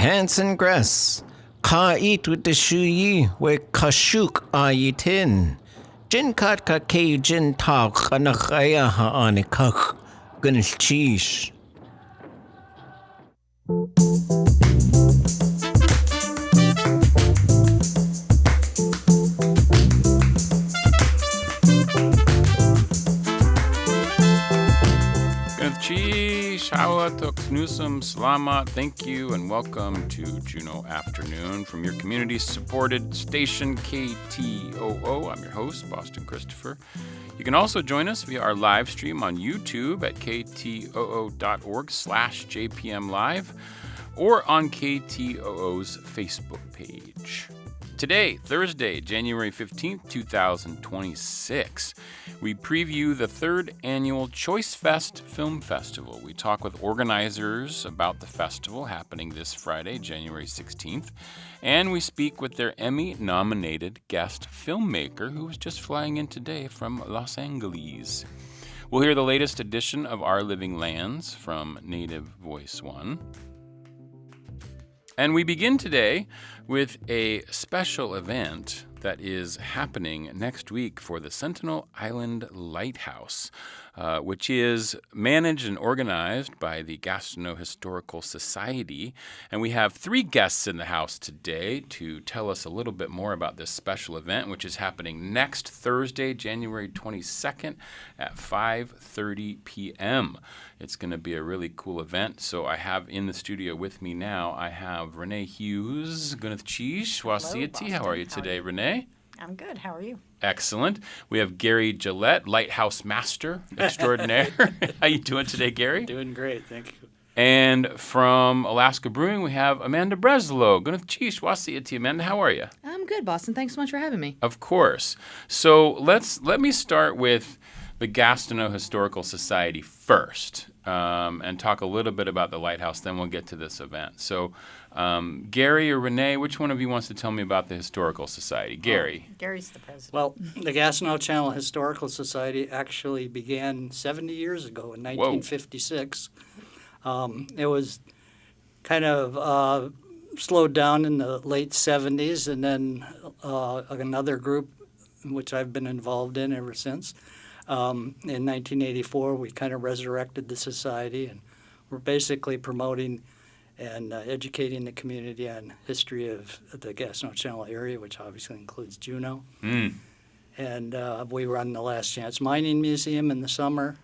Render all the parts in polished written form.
Hanson Gress, Ka eat with the shuyi, we kashuk ayitin. Jin kat ka ke jin tak anakaya ha anikak, gunil cheesh. Salamat, thank you, and welcome to Juneau Afternoon from your community-supported station KTOO. I'm your host, Boston Christopher. You can also join us via our live stream on YouTube at ktoo.org/JPMLive or on KTOO's Facebook page. Today, Thursday, January 15th, 2026, we preview the third annual ChoiceFest Film Festival. We talk with organizers about the festival happening this Friday, January 16th, and we speak with their Emmy-nominated guest filmmaker who was just flying in today from Los Angeles. We'll hear the latest edition of Our Living Lands from Native Voice One. And we begin today with a special event that is happening next week for the Sentinel Island Lighthouse, which is managed and organized by the Juneau Historical Society. And we have three guests in the house today to tell us a little bit more about this special event, which is happening next Thursday, January 22nd at 5:30 p.m. It's going to be a really cool event. So I have in the studio with me now, I have Renee Hughes, Gunath Chish, Wasiati. How are you today, Renee? I'm good. How are you? Excellent. We have Gary Gillette, Lighthouse Master Extraordinaire. How you doing today, Gary? Doing great, thank you. And from Alaska Brewing, we have Amanda Breslow. Gunath Chish, Wasiati. Amanda, how are you? I'm good, Boston. Thanks so much for having me. Of course. So let me start with the Juneau Historical Society first, and talk a little bit about the Lighthouse, then we'll get to this event. So Gary or Renee, which one of you wants to tell me about the Historical Society? Gary. Gary's the president. Well, the Juneau Channel Historical Society actually began 70 years ago in 1956. It was kind of slowed down in the late 70s, and then another group, which I've been involved in ever since. In 1984, we kind of resurrected the society, and we're basically promoting and educating the community on history of the Juneau Channel area, which obviously includes Juneau. And we run the Last Chance Mining Museum in the summer.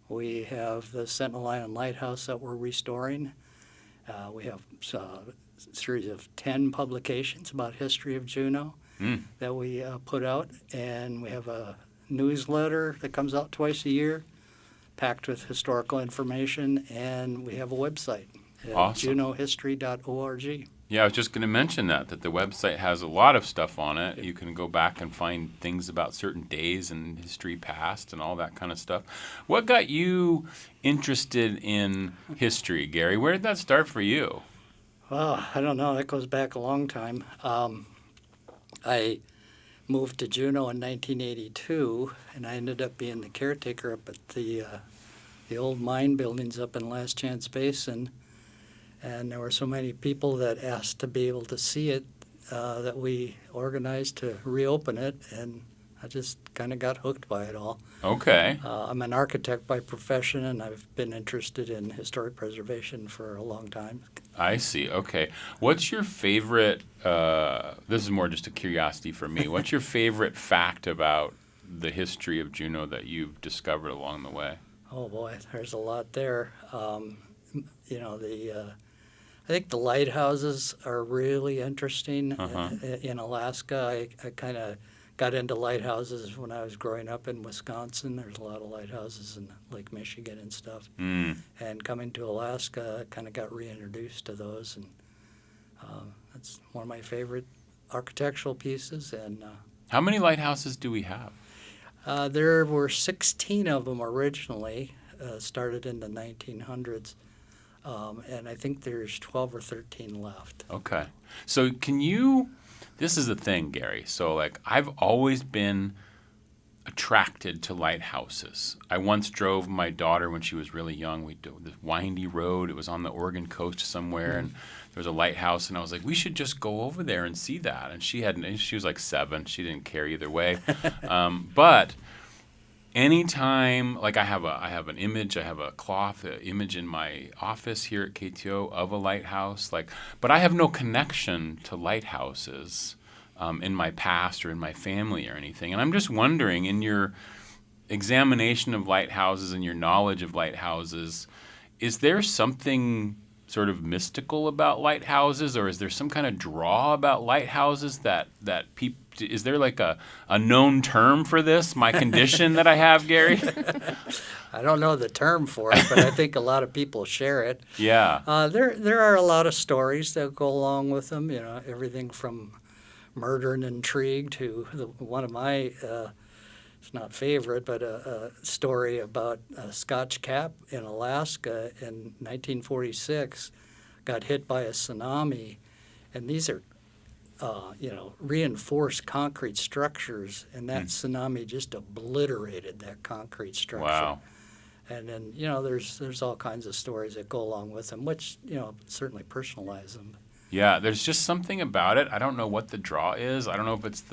We have the Sentinel Island Lighthouse that we're restoring. We have a series of 10 publications about history of Juneau that we put out, and we have a newsletter that comes out twice a year, packed with historical information, and we have a website at juneauhistory.org. Yeah, I was just going to mention that the website has a lot of stuff on it. You can go back and find things about certain days and history past and all that kind of stuff. What got you interested in history, Gary? Where did that start for you? Well, I don't know. That goes back a long time. I moved to Juneau in 1982, and I ended up being the caretaker up at the old mine buildings up in Last Chance Basin. And there were so many people that asked to be able to see it that we organized to reopen it, and I just kind of got hooked by it all. Okay. I'm an architect by profession, and I've been interested in historic preservation for a long time. I see. Okay. What's your favorite, this is more just a curiosity for me, what's your favorite fact about the history of Juneau that you've discovered along the way? Oh, boy, there's a lot there. I think the lighthouses are really interesting. In Alaska, I kind of got into lighthouses when I was growing up in Wisconsin. There's a lot of lighthouses in Lake Michigan and stuff. And coming to Alaska, I kind of got reintroduced to those, and that's one of my favorite architectural pieces. And how many lighthouses do we have? There were 16 of them originally, started in the 1900s. And I think there's 12 or 13 left. Okay. So this is the thing, Gary. So, I've always been attracted to lighthouses. I once drove my daughter when she was really young. We did this windy road. It was on the Oregon coast somewhere, and there was a lighthouse, and I was like, we should just go over there and see that. And she was like 7. She didn't care either way. But anytime, like I have an image, I have a cloth image in my office here at KTO of a lighthouse, but I have no connection to lighthouses in my past or in my family or anything. And I'm just wondering, in your examination of lighthouses and your knowledge of lighthouses, is there something sort of mystical about lighthouses, or is there some kind of draw about lighthouses that people, is there like a known term for this, my condition that I have, Gary? I don't know the term for it, but I think a lot of people share it. Yeah. There are a lot of stories that go along with them, everything from murder and intrigue to one of my, it's not favorite, but a story about a Scotch cap in Alaska in 1946 got hit by a tsunami, and these are reinforced concrete structures, and that tsunami just obliterated that concrete structure. Wow. And then, there's all kinds of stories that go along with them, which, certainly personalize them. Yeah, there's just something about it. I don't know what the draw is. I don't know if it's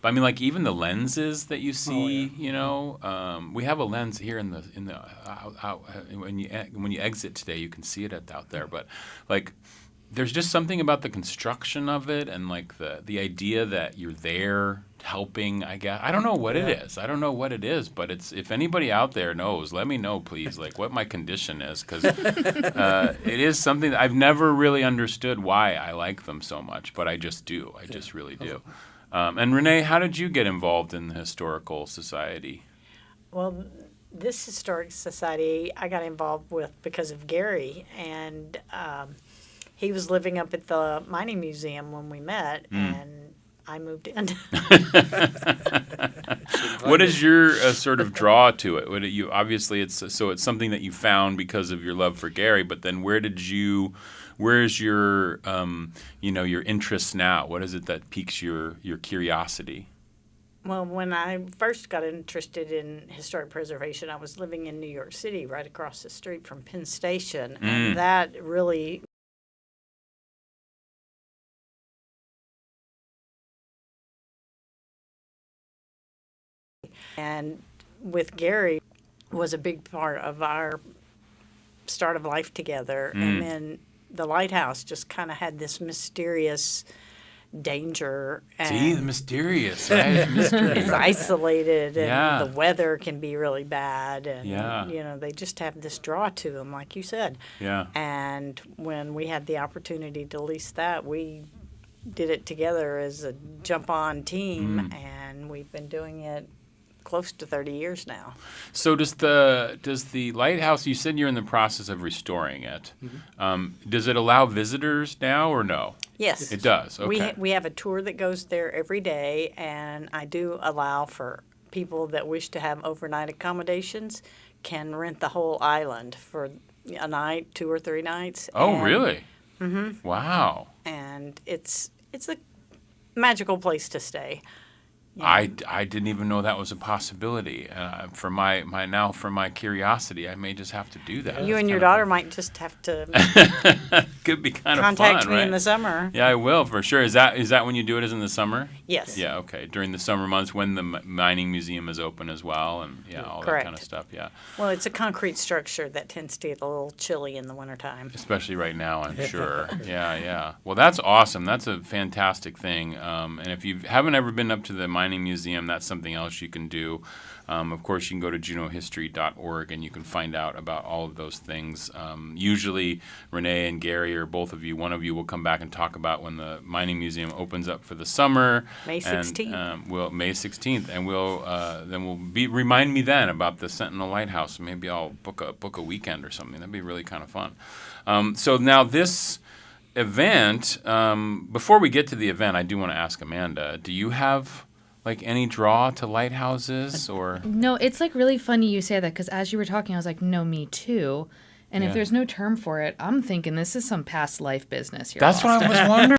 I mean, like even the lenses that you see, we have a lens here in the when you exit today, you can see it out there. But like, there's just something about the construction of it, and like the idea that you're there helping. I guess I don't know what it is. I don't know what it is, but if anybody out there knows, let me know, please. Like what my condition is, because it is something that I've never really understood why I like them so much, but I just do. I just really do. And Renee, how did you get involved in the Historical Society? Well, this historic society I got involved with because of Gary, and he was living up at the mining museum when we met, and I moved in. What is your sort of draw to it? Obviously it's something that you found because of your love for Gary, but then where's your your interest now? What is it that piques your curiosity? Well, when I first got interested in historic preservation, I was living in New York City, right across the street from Penn Station, and that really and with Gary was a big part of our start of life together. And then the lighthouse just kind of had this mysterious danger. And see, the mysterious, right? it's isolated, and Yeah. the weather can be really bad. And, Yeah. they just have this draw to them, like you said. Yeah. And when we had the opportunity to lease that, we did it together as a jump-on team, and we've been doing it close to 30 years now. So does the lighthouse? You said you're in the process of restoring it. Does it allow visitors now or no? Yes. It does. Okay. We have a tour that goes there every day, and I do allow for people that wish to have overnight accommodations can rent the whole island for a night, 2 or 3 nights. Oh, really? Mm-hmm. Wow. And it's a magical place to stay. I didn't even know that was a possibility. For my curiosity, I may just have to do that. You and your daughter might just have to could be kind of contact fun, me right? in the summer. Yeah, I will for sure. Is that when you do it? Is in the summer? Yes. Yeah. Okay. During the summer months when the mining museum is open as well, and all that Correct. kind of stuff. Yeah. Well, it's a concrete structure that tends to get a little chilly in the wintertime. Especially right now, I'm sure. Yeah. Well, that's awesome. That's a fantastic thing. And if you haven't ever been up to the mining museum, that's something else you can do. Of course, you can go to juneauhistory.org and you can find out about all of those things. Usually, Renee and Gary, or both of you, one of you will come back and talk about when the mining museum opens up for the summer. May 16th. And, May 16th, and remind me then about the Sentinel Lighthouse. Maybe I'll book a weekend or something. That'd be really kind of fun. So now this event, before we get to the event, I do want to ask Amanda, do you have like any draw to lighthouses or? No, it's like really funny you say that, because as you were talking, I was like, no, me too. And Yeah. if there's no term for it, I'm thinking this is some past life business here. That's what I was wondering.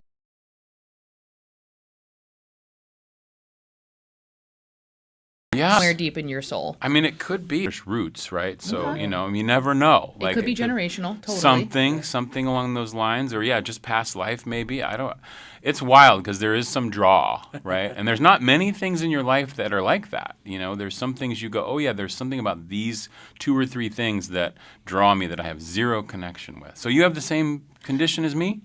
Yeah. somewhere deep in your soul. I mean, it could be roots, right? So, you know, you never know. It could be generational, totally. Something along those lines, or just past life maybe. It's wild because there is some draw, right? And there's not many things in your life that are like that. You know, there's some things you go, oh yeah, there's something about these 2 or 3 things that draw me that I have zero connection with. So you have the same condition as me?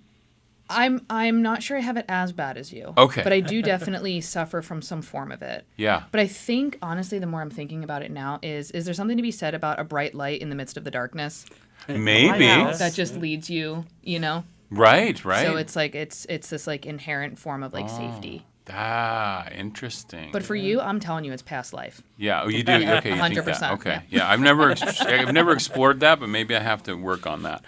I'm not sure I have it as bad as you. Okay. But I do definitely suffer from some form of it. Yeah. But I think, honestly, the more I'm thinking about it now is there something to be said about a bright light in the midst of the darkness? Maybe. That just leads you, you know? Right. So it's like, it's this like inherent form of like safety. Interesting. But for you, I'm telling you, it's past life. Yeah, you do. Okay, you think that. 100%, Okay, yeah. I've never explored that, but maybe I have to work on that.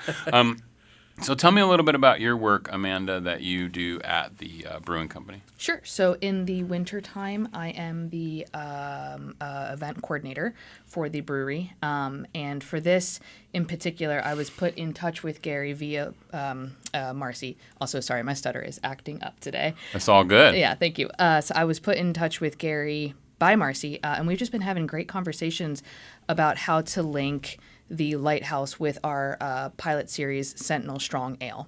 So tell me a little bit about your work, Amanda, that you do at the brewing company. Sure. So in the winter time, I am the event coordinator for the brewery. And for this in particular, I was put in touch with Gary via Marcy. Also, sorry, my stutter is acting up today. That's all good. Yeah, thank you. So I was put in touch with Gary by Marcy, and we've just been having great conversations about how to link the Lighthouse with our pilot series, Sentinel Strong Ale.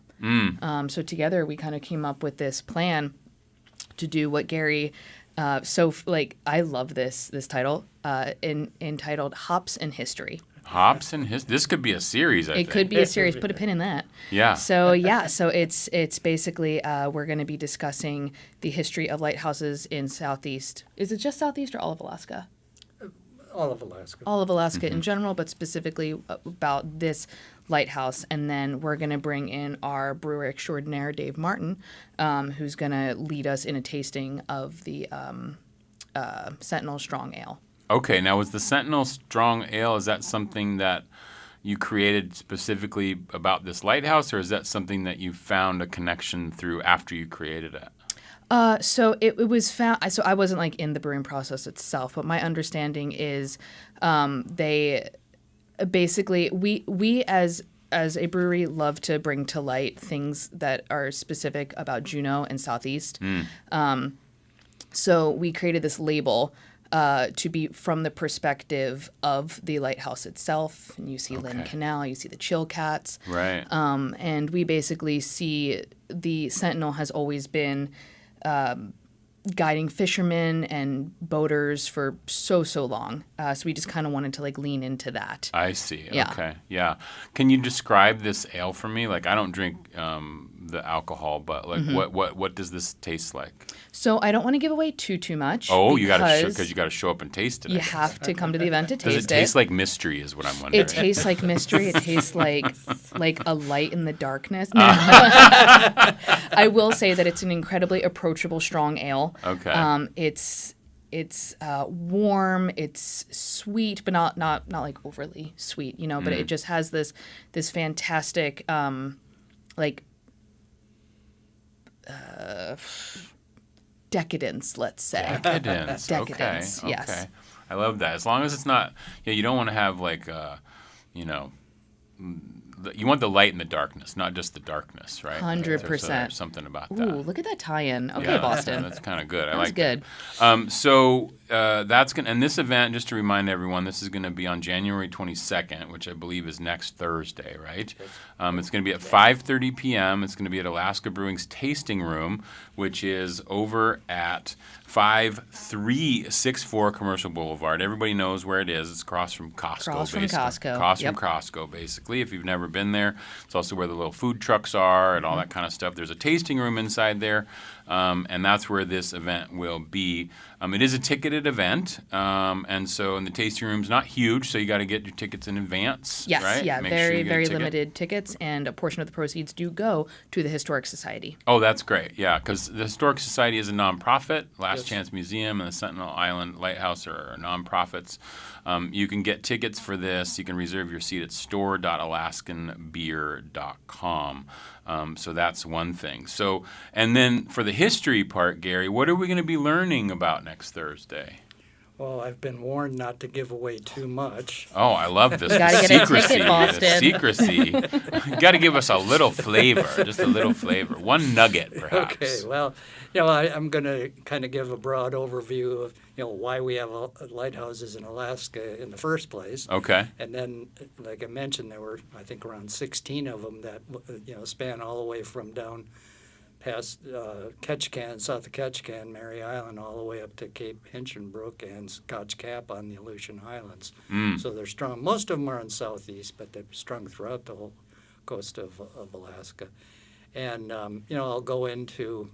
So together we kind of came up with this plan to do what Gary, I love this title, entitled Hops and History. Hops and this could be a series, I think. It could be a series. Put a pin in that. Yeah. So it's basically we're going to be discussing the history of lighthouses in Southeast. Is it just Southeast or all of Alaska? All of Alaska. All of Alaska in general, but specifically about this lighthouse. And then we're going to bring in our brewer extraordinaire, Dave Martin, who's going to lead us in a tasting of the Sentinel Strong Ale. Okay, now was the Sentinel Strong Ale, is that something that you created specifically about this lighthouse, or is that something that you found a connection through after you created it? So it was found. So I wasn't like in the brewing process itself, but my understanding is they basically we as a brewery love to bring to light things that are specific about Juneau and Southeast. So we created this label to be from the perspective of the lighthouse itself. And you see Lynn Canal, you see the chill cats. Right. And we basically see the Sentinel has always been guiding fishermen and boaters for so long. So we just kind of wanted to like lean into that. I see. Yeah. Okay. Yeah. Can you describe this ale for me? Like, I don't drink the alcohol, but like, what does this taste like? So I don't want to give away too much. Oh, you got to because you got to show up and taste it. You have to come to the event to taste it. Does it taste like mystery? Is what I'm wondering. It tastes like mystery. It tastes like a light in the darkness. I will say that it's an incredibly approachable strong ale. Okay. It's warm. It's sweet, but not like overly sweet, you know. But it just has this fantastic decadence, let's say. Decadence. Decadence. Okay. Yes. Okay. I love that. As long as it's not, you don't want to have like, you want the light and the darkness, not just the darkness, right? 100%. There's something about that. Ooh, look at that tie-in. Okay, Yeah, Boston. That's kind of good. I That's like good. that. So that's going and this event, just to remind everyone, this is going to be on January 22nd, which I believe is next Thursday, right? It's going to be at 5:30 p.m. It's going to be at Alaska Brewing's Tasting Room, which is over at 5364 Commercial Boulevard. Everybody knows where it is. It's across from Costco. Across from basically. Costco. Across Yep. from Costco, basically. If you've never been there, it's also where the little food trucks are and all that kind of stuff. There's a tasting room inside there, and that's where this event will be. It is a ticketed event, and the tasting room's not huge, so you got to get your tickets in advance. Yes, right? yeah, Make sure you very, get a very ticket. limited tickets, and a portion of the proceeds do go to the Historic Society. Oh, that's great. Yeah, because the Historic Society is a nonprofit. Last Chance Museum and the Sentinel Island Lighthouse are nonprofits. You can get tickets for this. You can reserve your seat at store.alaskanbeer.com. So that's one thing. So, and then for the history part, Gary, what are we going to be learning about next Thursday? Well, I've been warned not to give away too much. Oh, I love this. You gotta The get a secrecy. ticket, Boston. The secrecy. You got to give us a little flavor, just a little flavor. One nugget, perhaps. Okay, well, I'm going to kind of give a broad overview of, why we have lighthouses in Alaska in the first place. Okay. And then, like I mentioned, there were, I think, around 16 of them that, span all the way from down past Ketchikan, south of Ketchikan, Mary Island, all the way up to Cape Hinchinbrook and Scotch Cap on the Aleutian Highlands. So they're strung. Most of them are in southeast, but they're strung throughout the whole coast of Alaska. And, I'll go into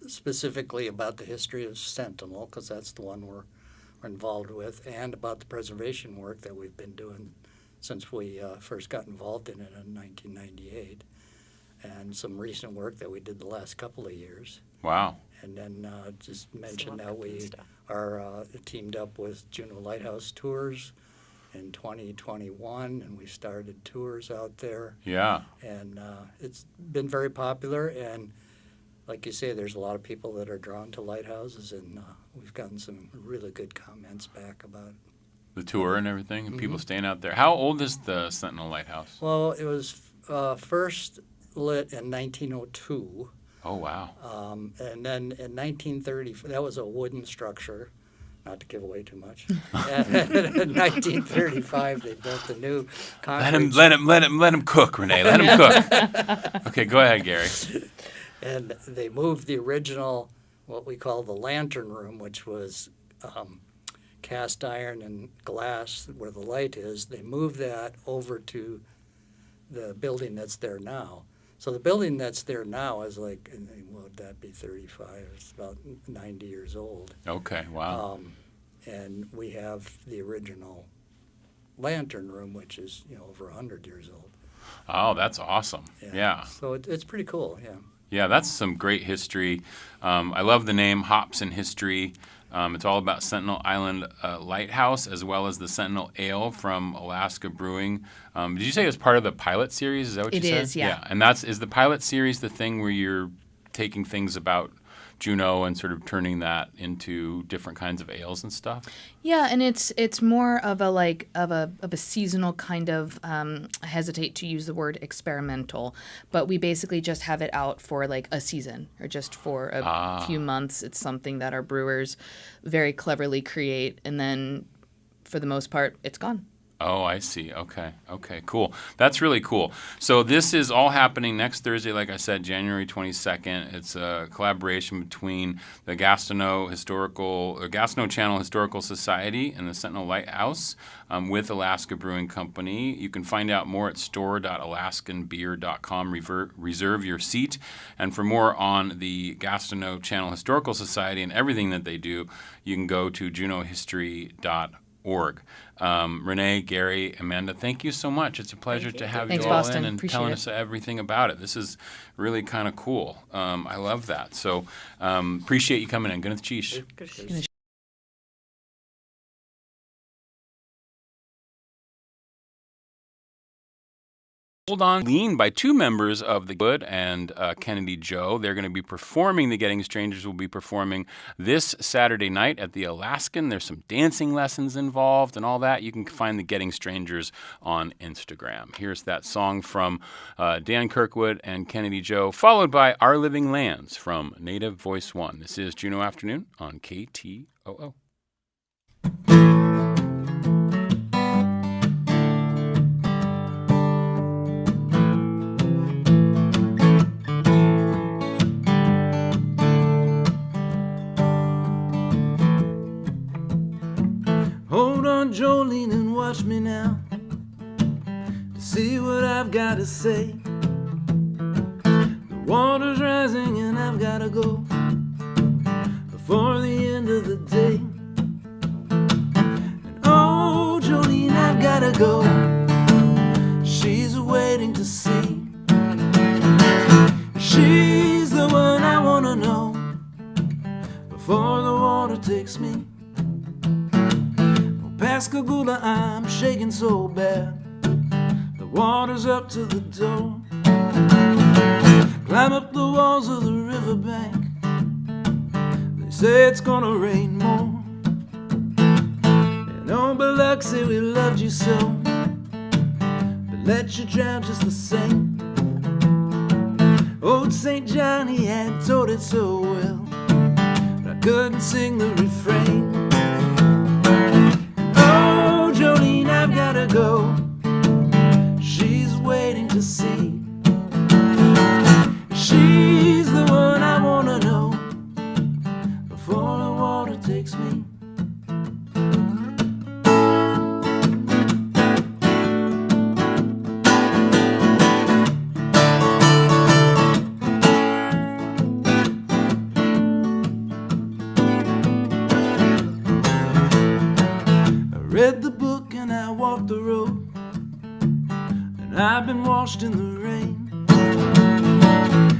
specifically about the history of Sentinel, because that's the one we're involved with, and about the preservation work that we've been doing since we first got involved in it in 1998. And some recent work that we did the last couple of years. Wow. And then just mention that we are teamed up with Juneau Lighthouse Tours in 2021, and we started tours out there. Yeah. And it's been very popular, and like you say, there's a lot of people that are drawn to lighthouses, and we've gotten some really good comments back about The tour and everything, and people staying out there. How old is the Sentinel Lighthouse? Well, it was first lit in 1902. Oh, wow. And then in 1930, that was a wooden structure, not to give away too much. And in 1935, they built the new concrete. Let him cook, Renee. Let him cook. Okay, go ahead, Gary. And they moved the original, what we call the lantern room, which was cast iron and glass where the light is. They moved that over to the building that's there now. So the building that's there now is like, what would that be, 35? It's about 90 years old. Okay, wow. And we have the original lantern room, which is, over 100 years old. Oh, that's awesome. Yeah. So it's pretty cool, yeah. Yeah, that's some great history. I love the name Hops in History. It's all about Sentinel Island Lighthouse, as well as the Sentinel Ale from Alaska Brewing. Did you say it was part of the pilot series? Is that what you said? It is, yeah. And is the pilot series the thing where you're taking things about Juneau and sort of turning that into different kinds of ales and stuff? Yeah, and it's more of a seasonal kind of. I hesitate to use the word experimental, but we basically just have it out for like a season or just for a few months. It's something that our brewers very cleverly create, and then for the most part, it's gone. Oh, I see. Okay, cool. That's really cool. So this is all happening next Thursday, like I said, January 22nd. It's a collaboration between the Gastineau Channel Historical Society and the Sentinel Lighthouse with Alaska Brewing Company. You can find out more at store.alaskanbeer.com. Reserve your seat. And for more on the Gastineau Channel Historical Society and everything that they do, you can go to juneauhistory.org. Renee, Gary, Amanda, thank you so much. It's a pleasure to have Thanks, you all Boston. in and Appreciate telling it. us everything about it. This is really kind of cool. I love that. So appreciate you coming in. Gwyneth Cheesh. Hold On Lean by two members of the Good and Kennedy Joe. They're going to be performing. The Getting Strangers will be performing this Saturday night at the Alaskan. There's some dancing lessons involved and all that. You can find the Getting Strangers on Instagram. Here's that song from Dan Kirkwood and Kennedy Joe, followed by Our Living Lands from Native Voice One. This is Juneau Afternoon on KTOO. Hold on, Jolene, and watch me now to see what I've got to say. The water's rising and I've got to go before the end of the day. And oh, Jolene, I've got to go. She's waiting to see. She's the one I want to know before the water takes me. Pascagoula, I'm shaking so bad. The water's up to the door. Climb up the walls of the riverbank. They say it's gonna rain more. ducks say we loved you so, but let you drown just the same. Old St. John, he had told it so well, but I couldn't sing the refrain. Oh, Jolene, I've gotta go. She's waiting to see. She's the one I wanna know before the water takes me. Read the book and I walked the road, and I've been washed in the rain.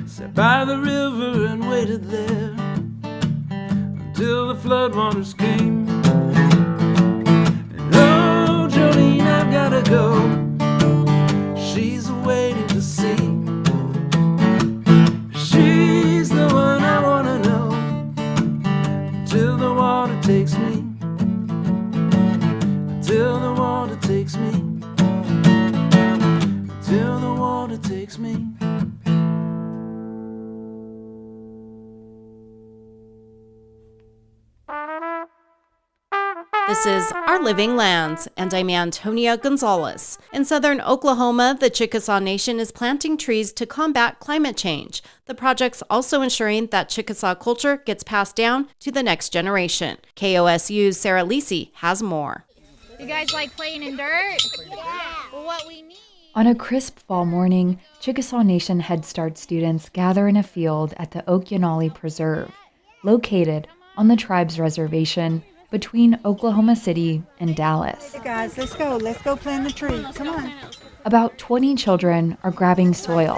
Sat by the river and waited there until the floodwaters came. And oh, Jolene, I've gotta go. She's waiting to see. She's the one I wanna know until the water takes me. Till the water takes me. Till the water takes me. This is Our Living Lands, and I'm Antonia Gonzalez. In southern Oklahoma, the Chickasaw Nation is planting trees to combat climate change. The project's also ensuring that Chickasaw culture gets passed down to the next generation. KOSU's Sarah Lisi has more. You guys like playing in dirt? Yeah. Well, what we need. On a crisp fall morning, Chickasaw Nation Head Start students gather in a field at the Okeanali Preserve, located on the tribe's reservation between Oklahoma City and Dallas. Hey guys, let's go plant the tree. Come on. About 20 children are grabbing soil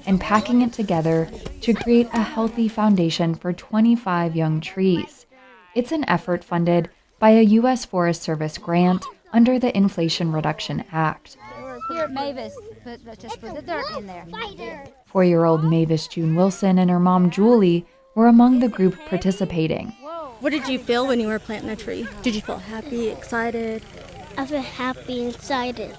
and packing it together to create a healthy foundation for 25 young trees. It's an effort funded by a U.S. Forest Service grant under the Inflation Reduction Act. Here at Mavis, just put the dirt in there. 4-year-old Mavis June Wilson and her mom Julie were among the group participating. What did you feel when you were planting a tree? Did you feel happy, excited? I feel happy and excited.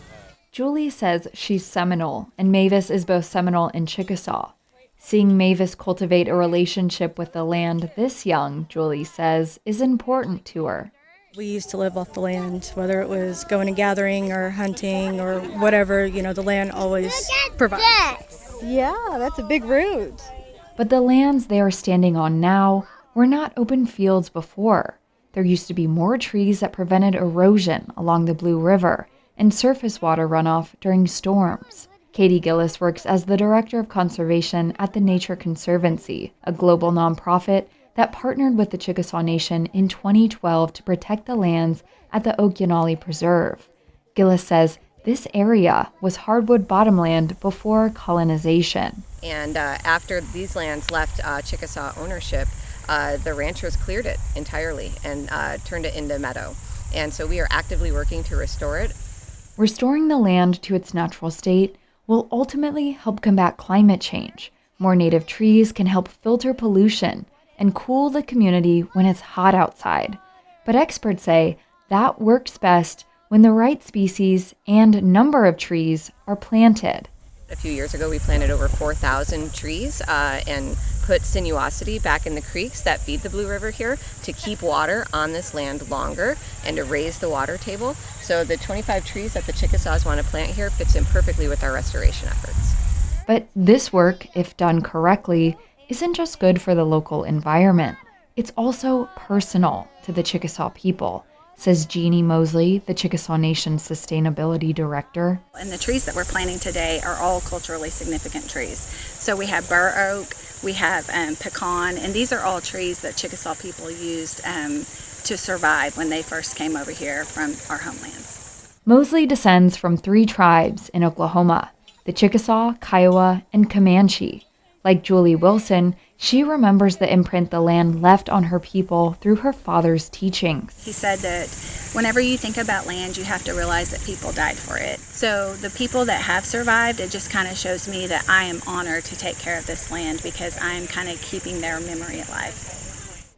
Julie says she's Seminole, and Mavis is both Seminole and Chickasaw. Seeing Mavis cultivate a relationship with the land this young, Julie says, is important to her. We used to live off the land, whether it was going and gathering or hunting or whatever, the land always provides. Yeah, that's a big root. But the lands they are standing on now were not open fields before. There used to be more trees that prevented erosion along the Blue River and surface water runoff during storms. Katie Gillis works as the Director of Conservation at the Nature Conservancy, a global nonprofit that partnered with the Chickasaw Nation in 2012 to protect the lands at the Okeanali Preserve. Gillis says this area was hardwood bottomland before colonization. And after these lands left Chickasaw ownership, the ranchers cleared it entirely and turned it into meadow. And so we are actively working to restore it. Restoring the land to its natural state will ultimately help combat climate change. More native trees can help filter pollution and cool the community when it's hot outside. But experts say that works best when the right species and number of trees are planted. A few years ago, we planted over 4,000 trees and put sinuosity back in the creeks that feed the Blue River here to keep water on this land longer and to raise the water table. So the 25 trees that the Chickasaws want to plant here fits in perfectly with our restoration efforts. But this work, if done correctly, isn't just good for the local environment. It's also personal to the Chickasaw people, says Jeannie Mosley, the Chickasaw Nation Sustainability Director. And the trees that we're planting today are all culturally significant trees. So we have bur oak, we have pecan, and these are all trees that Chickasaw people used to survive when they first came over here from our homelands. Mosley descends from 3 tribes in Oklahoma, the Chickasaw, Kiowa, and Comanche. Like Julie Wilson, she remembers the imprint the land left on her people through her father's teachings. He said that whenever you think about land, you have to realize that people died for it. So the people that have survived, it just kind of shows me that I am honored to take care of this land because I'm kind of keeping their memory alive.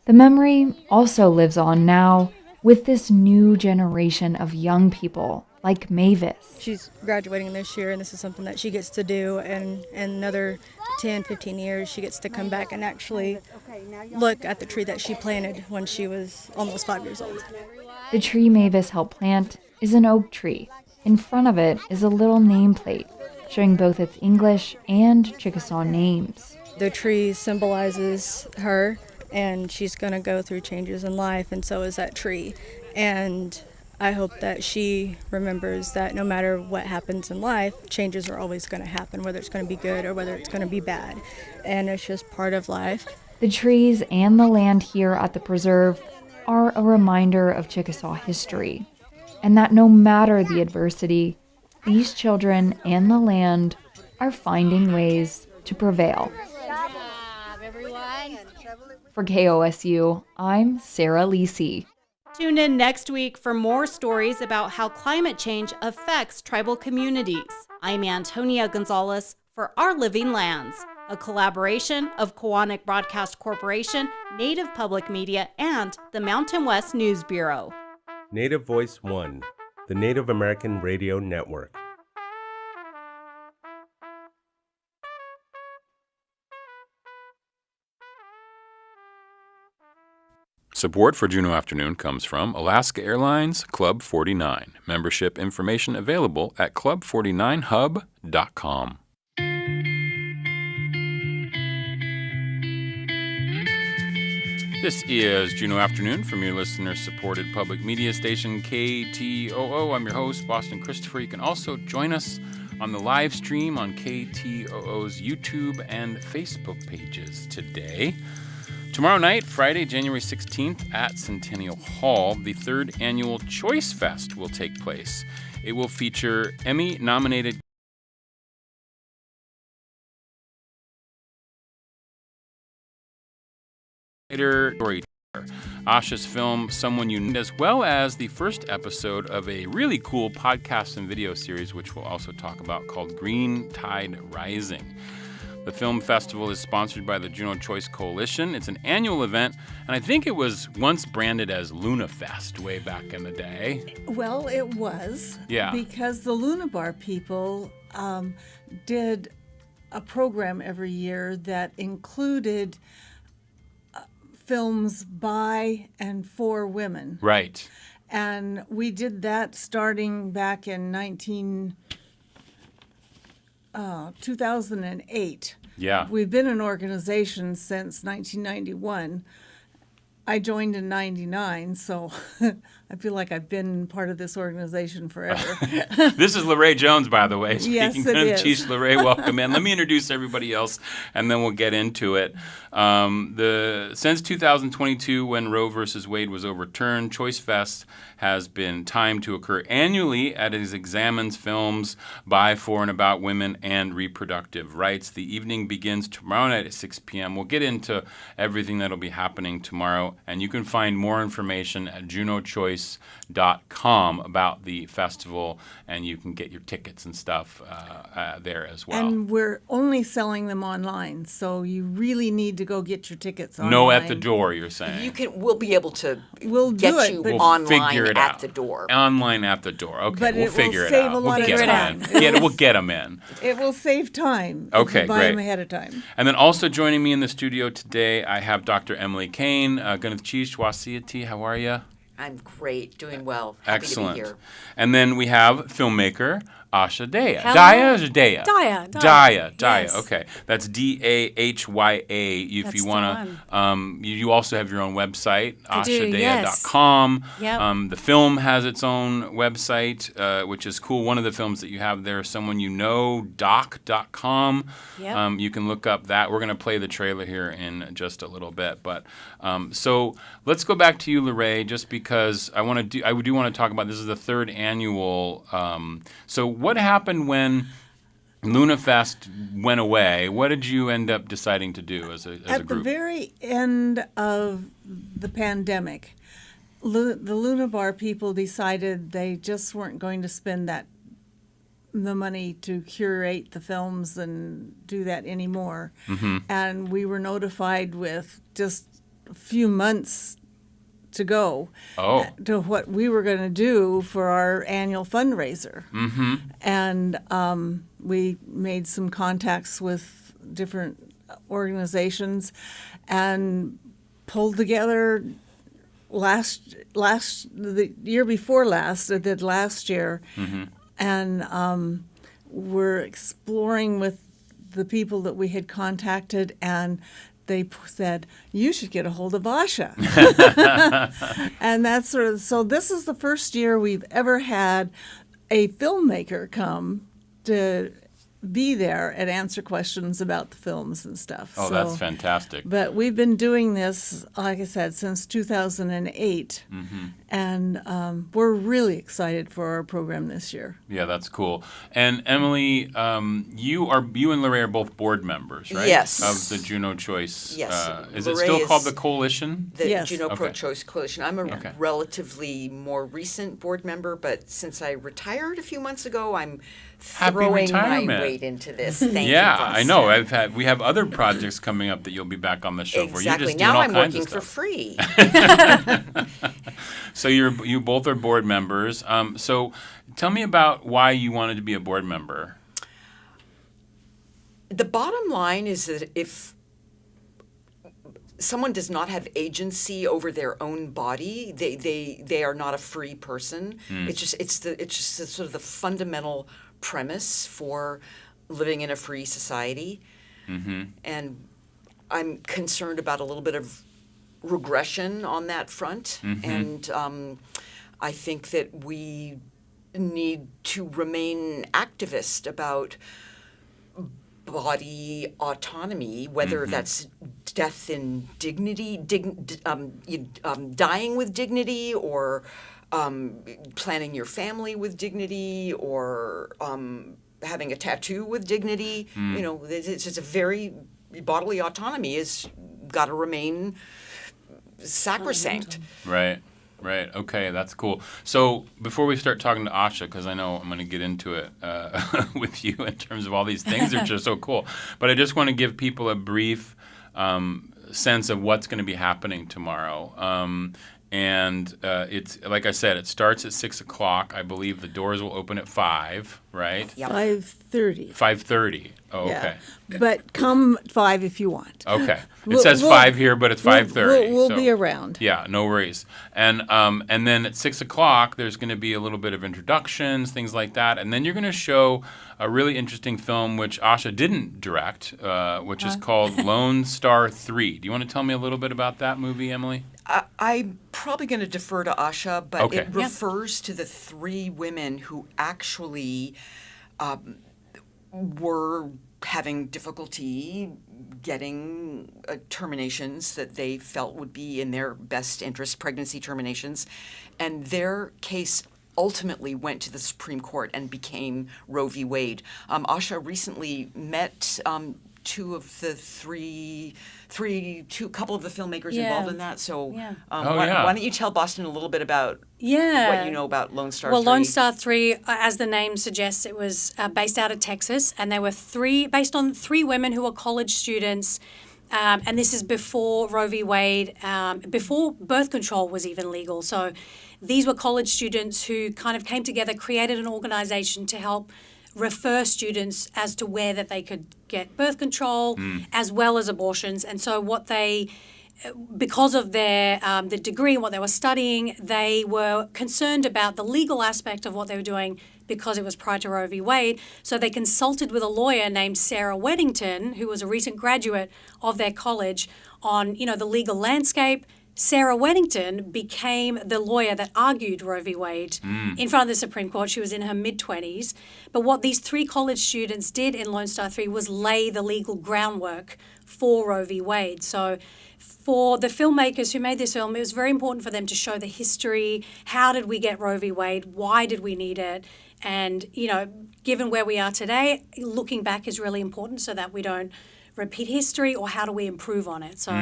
The memory also lives on now with this new generation of young people like Mavis. She's graduating this year, and this is something that she gets to do, and in another 10, 15 years, she gets to come back and actually look at the tree that she planted when she was almost 5 years old. The tree Mavis helped plant is an oak tree. In front of it is a little nameplate showing both its English and Chickasaw names. The tree symbolizes her, and she's going to go through changes in life, and so is that tree. And I hope that she remembers that no matter what happens in life, changes are always going to happen, whether it's going to be good or whether it's going to be bad. And it's just part of life. The trees and the land here at the preserve are a reminder of Chickasaw history, and that no matter the adversity, these children and the land are finding ways to prevail. For KOSU, I'm Sarah Lisi. Tune in next week for more stories about how climate change affects tribal communities. I'm Antonia Gonzalez for Our Living Lands, a collaboration of Koahnic Broadcast Corporation, Native Public Media, and the Mountain West News Bureau. Native Voice One, the Native American Radio Network. Support for Juneau Afternoon comes from Alaska Airlines Club 49. Membership information available at club49hub.com. This is Juneau Afternoon from your listener-supported public media station, KTOO. I'm your host, Boston Christopher. You can also join us on the live stream on KTOO's YouTube and Facebook pages today. Tomorrow night, Friday, January 16th, at Centennial Hall, the third annual ChoiceFest will take place. It will feature Emmy-nominated storyteller Asha's film Someone You Need, as well as the first episode of a really cool podcast and video series, which we'll also talk about, called Green Tide Rising. The film festival is sponsored by the Juneau Choice Coalition. It's an annual event, and I think it was once branded as Luna Fest way back in the day. Well, it was. Yeah. Because the Luna Bar people did a program every year that included films by and for women. Right. And we did that starting back in 2008. Yeah. We've been an organization since 1991. I joined in 99, so I feel like I've been part of this organization forever. This is Lorraine Jones, by the way. Yes, Speaking it of is. Chief Lorraine, welcome in. Let me introduce everybody else, and then we'll get into it. Since 2022, when Roe versus Wade was overturned, ChoiceFest has been timed to occur annually as it examines films by, for, and about women and reproductive rights. The evening begins tomorrow night at 6 p.m. We'll get into everything that'll be happening tomorrow, and you can find more information at juneauchoice.com about the festival, and you can get your tickets and stuff there as well. And we're only selling them online, so you really need to go get your tickets online. No at the door, you're saying? We'll be able to We'll get do it, you but We'll figure online it at out. the door. Online at the door. Okay, But we'll it will figure it save out. a lot We'll of get time. them in. We'll get them in. It will save time if Okay, you buy great. them ahead of time. And then also joining me in the studio today, I have Dr. Emily Kane. Gunath Chish Wasiati, how are you? I'm great, doing well. Happy Excellent. to be here. And then we have filmmaker Asha Dahya. Hello. Dahya or Dahya? Dahya. Dahya. Yes. Okay, that's Dahya. If That's you the want to, you also have your own website, I do, ashadahya.com. Yep. The film has its own website, which is cool. One of the films that you have there is Someone You Know, doc.com. Yep. You can look up that. We're going to play the trailer here in just a little bit. But so let's go back to you, Lorraine, just because I do want to talk about this is the third annual. So what happened when LunaFest went away? What did you end up deciding to do as a At group? the very end of the pandemic, the Luna Bar people decided they just weren't going to spend the money to curate the films and do that anymore. Mm-hmm. And we were notified with just a few months to go to what we were going to do for our annual fundraiser. Mm-hmm. And we made some contacts with different organizations and pulled together the year before last, I did last year, and we're exploring with the people that we had contacted, and they said, you should get a hold of Asha. And that's so this is the first year we've ever had a filmmaker come to be there and answer questions about the films and stuff. Oh, that's fantastic. But we've been doing this, like I said, since 2008, and we're really excited for our program this year. Yeah, that's cool. And Emily, you and Lorraine are both board members, right? Yes. Of the Juneau Choice. Yes. Is it Lorraine still called is the Coalition? The Juneau Pro-Choice Coalition. I'm a Okay. relatively more recent board member, but since I retired a few months ago, I'm Happy throwing my retirement. weight into this. Thank you. Yeah, Bus. I know. We have other projects coming up that you'll be back on the show for. You're Exactly. just doing Now all I'm kinds working of for stuff. free. So you both are board members. So tell me about why you wanted to be a board member. The bottom line is that if someone does not have agency over their own body, they are not a free person. It's just sort of the fundamental premise for living in a free society. And I'm concerned about a little bit of regression on that front. And I think that we need to remain activist about body autonomy, whether that's death in dignity, dying with dignity, or planning your family with dignity, or having a tattoo with dignity. You know, it's just a very bodily autonomy is got to remain sacrosanct. Right. Okay, that's cool. So before we start talking to Asha, because I know I'm going to get into it with you in terms of all these things that are just so cool, but I just want to give people a brief sense of what's going to be happening tomorrow. And it's like I said, it starts at 6 o'clock. I believe the doors will open at 5, right? Yep. 5:30. 5:30. Oh, Yeah. okay. But come 5 if you want. Okay. It says 5 here, but it's 5:30. We'll be around. Yeah, no worries. And then at 6 o'clock, there's going to be a little bit of introductions, things like that. And then you're going to show a really interesting film, which Asha didn't direct, which is called Lone Star 3. Do you want to tell me a little bit about that movie, Emily? I'm probably going to defer to Asha, but Okay. it refers to the 3 women who actually were having difficulty getting terminations that they felt would be in their best interest, pregnancy terminations, and their case ultimately went to the Supreme Court and became Roe v. Wade. Asha recently met two of the couple of the filmmakers involved in that. So why don't you tell Boston a little bit about what you know about Lone Star 3? Well, Lone Star 3, as the name suggests, it was based out of Texas, and they were based on 3 women who were college students, and this is before Roe v. Wade, before birth control was even legal. So these were college students who kind of came together, created an organization to help refer students as to where that they could get birth control as well as abortions. And so because of their the degree and what they were studying, they were concerned about the legal aspect of what they were doing because it was prior to Roe v. Wade. So they consulted with a lawyer named Sarah Weddington, who was a recent graduate of their college, on the legal landscape. Sarah Weddington became the lawyer that argued Roe v. Wade in front of the Supreme Court. She was in her mid-20s. But what these 3 college students did in Lone Star 3 was lay the legal groundwork for Roe v. Wade. So for the filmmakers who made this film, it was very important for them to show the history. How did we get Roe v. Wade? Why did we need it? And, given where we are today, looking back is really important so that we don't repeat history, or how do we improve on it? So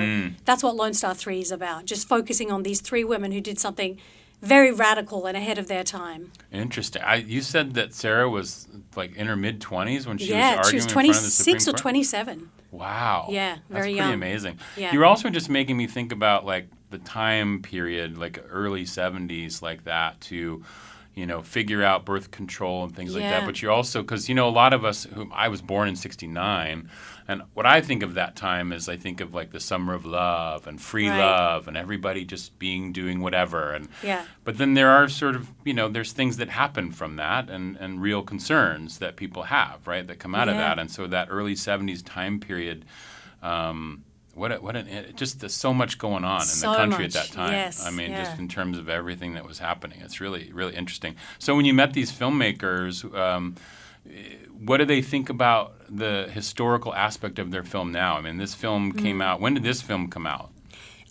that's what Lone Star 3 is about, just focusing on these 3 women who did something very radical and ahead of their time. Interesting. You said that Sarah was like in her mid-20s when she was arguing she was in front of the Supreme 26 or Court? 27. Wow. Yeah, very That's young. pretty amazing. Yeah. You were also just making me think about like the time period, like early 70s, like that, to figure out birth control and things like that. But you're also, because, a lot of us, I was born in 69, and what I think of that time is I think of like the summer of love and free love and everybody just doing whatever. And But then there are sort of, there's things that happen from that and real concerns that people have, right, that come out of that. And so that early 70s time period, just there's so much going on in the country at that time. Yes, I mean, just in terms of everything that was happening. It's really, really interesting. So when you met these filmmakers, what do they think about the historical aspect of their film now? I mean, this film came out. When did this film come out?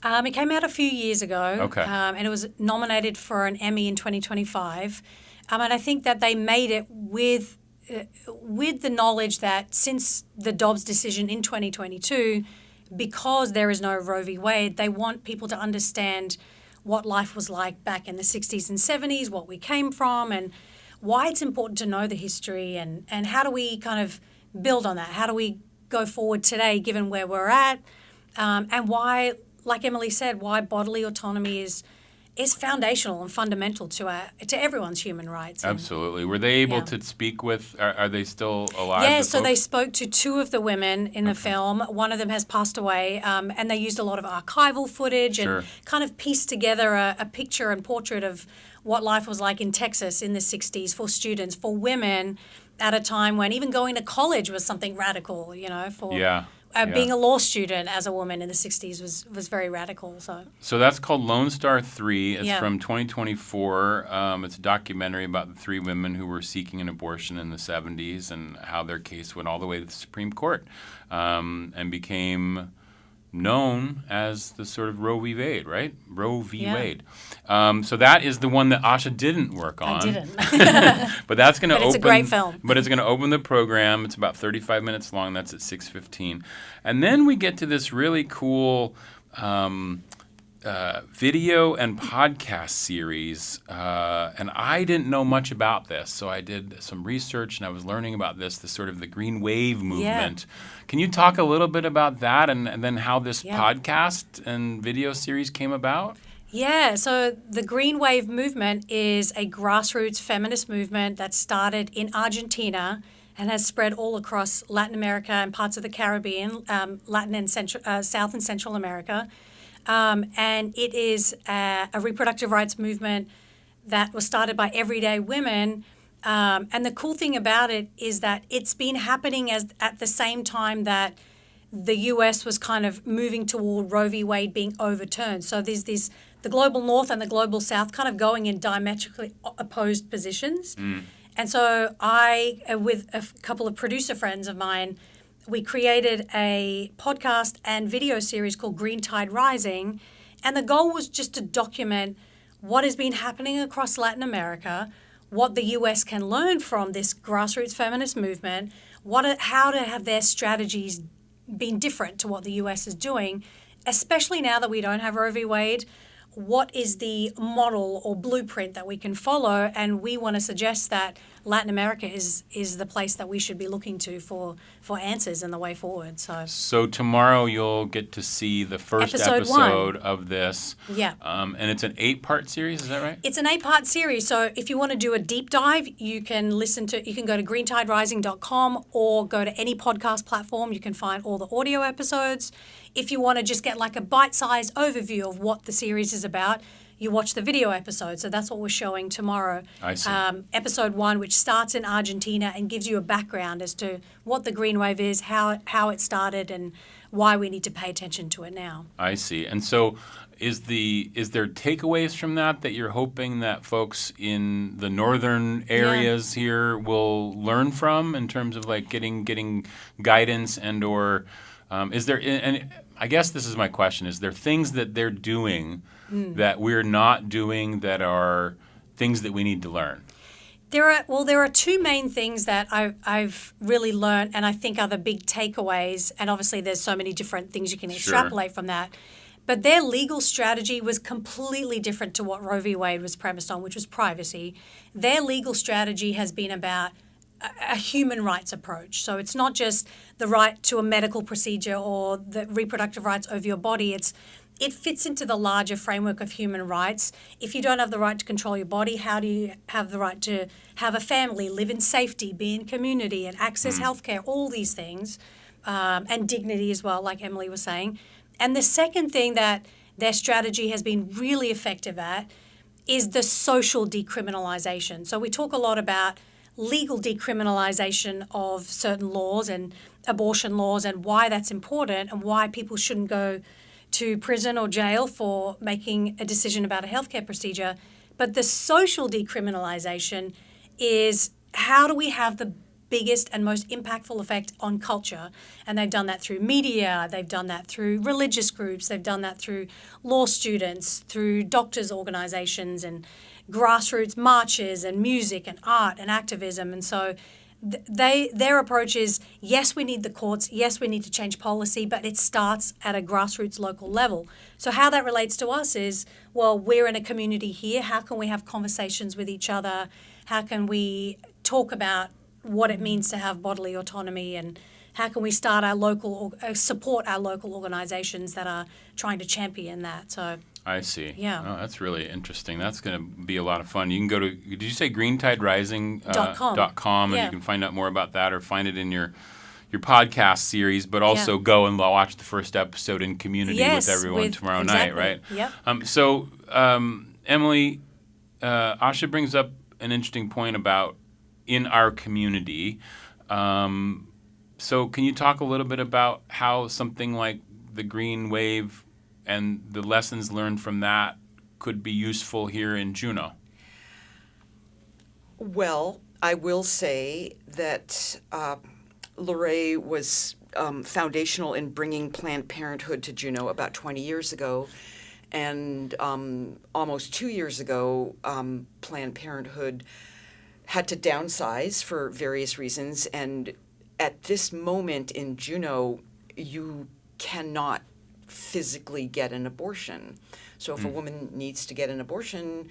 It came out a few years ago. Okay. And it was nominated for an Emmy in 2025. And I think that they made it with the knowledge that since the Dobbs decision in 2022, because there is no Roe v. Wade, they want people to understand what life was like back in the 60s and 70s, what we came from, and why it's important to know the history, and how do we kind of build on that? How do we go forward today given where we're at, and why, like Emily said, why bodily autonomy is foundational and fundamental to everyone's human rights. Absolutely. Were they able to speak with, are they still alive? Yeah, so they spoke to two of the women in the film. One of them has passed away, and they used a lot of archival footage and kind of pieced together a picture and portrait of what life was like in Texas in the 60s for students, for women, at a time when even going to college was something radical, for being a law student as a woman in the 60s was very radical. So that's called Lone Star 3. It's from 2024. It's a documentary about the three women who were seeking an abortion in the 70s and how their case went all the way to the Supreme Court and became known as the sort of Roe v. Wade, right? Roe v. Wade. So that is the one that Asha didn't work on. I didn't. But that's going to open. It's a great film. But it's going to open the program. It's about 35 minutes long. That's at 6:15. And then we get to this really cool video and podcast series. And I didn't know much about this, so I did some research and I was learning about this, the sort of the Green Wave movement. Can you talk a little bit about that and then how this podcast and video series came about? Yeah, so the Green Wave movement is a grassroots feminist movement that started in Argentina and has spread all across Latin America and parts of the Caribbean, Latin and South and Central America. And it is a reproductive rights movement that was started by everyday women. And the cool thing about it is that it's been happening at the same time that the U.S. was kind of moving toward Roe v. Wade being overturned. So there's the global north and the global south kind of going in diametrically opposed positions. And so I, with a couple of producer friends of mine, we created a podcast and video series called Green Tide Rising. And the goal was just to document what has been happening across Latin America, what the U.S. can learn from this grassroots feminist movement, how to have their strategies been different to what the U.S. is doing, especially now that we don't have Roe v. Wade. What is the model or blueprint that we can follow? And we want to suggest that Latin America is the place that we should be looking to for answers and the way forward. So tomorrow you'll get to see the first episode of this. Yeah. And it's an 8-part series, is that right? It's an 8-part series. So if you want to do a deep dive, you can go to greentiderising.com or go to any podcast platform. You can find all the audio episodes. If you want to just get like a bite-sized overview of what the series is about, you watch the video episode. So that's what we're showing tomorrow. I see. Episode 1, which starts in Argentina and gives you a background as to what the Green Wave is, how it started, and why we need to pay attention to it now. I see. And so is there takeaways from that you're hoping that folks in the northern areas here will learn from in terms of like getting guidance or is there, and I guess this is my question, is there things that they're doing that we're not doing that are things that we need to learn? There are two main things that I've really learned and I think are the big takeaways, and obviously there's so many different things you can extrapolate from that. But their legal strategy was completely different to what Roe v. Wade was premised on, which was privacy. Their legal strategy has been about a human rights approach. So it's not just the right to a medical procedure or the reproductive rights over your body. it fits into the larger framework of human rights. If you don't have the right to control your body, how do you have the right to have a family, live in safety, be in community, and access healthcare, all these things, and dignity as well, like Emily was saying. And the second thing that their strategy has been really effective at is the social decriminalization. So we talk a lot about legal decriminalization of certain laws and abortion laws and why that's important and why people shouldn't go to prison or jail for making a decision about a healthcare procedure. But the social decriminalization is how do we have the biggest and most impactful effect on culture? And they've done that through media, they've done that through religious groups, they've done that through law students, through doctors' organizations and grassroots marches and music and art and activism. And so their approach is, yes, we need the courts, yes, we need to change policy, but it starts at a grassroots local level. So how that relates to us is, well, we're in a community here. How can we have conversations with each other? How can we talk about what it means to have bodily autonomy, and how can we start our local, support our local organizations that are trying to champion that? So I see. Yeah. Oh, that's really interesting. That's going to be a lot of fun. You can go to, did you say greentiderising.com, and you can find out more about that or find it in your podcast series, but also go and watch the first episode in community with everyone tomorrow night, right? Yep. So, Emily, Asha brings up an interesting point about in our community. So can you talk a little bit about how something like the Green Wave and the lessons learned from that could be useful here in Juneau? Well, I will say that Lorraine was foundational in bringing Planned Parenthood to Juneau about 20 years ago. And almost 2 years ago, Planned Parenthood had to downsize for various reasons. And at this moment in Juneau, you cannot physically get an abortion. So if a woman needs to get an abortion,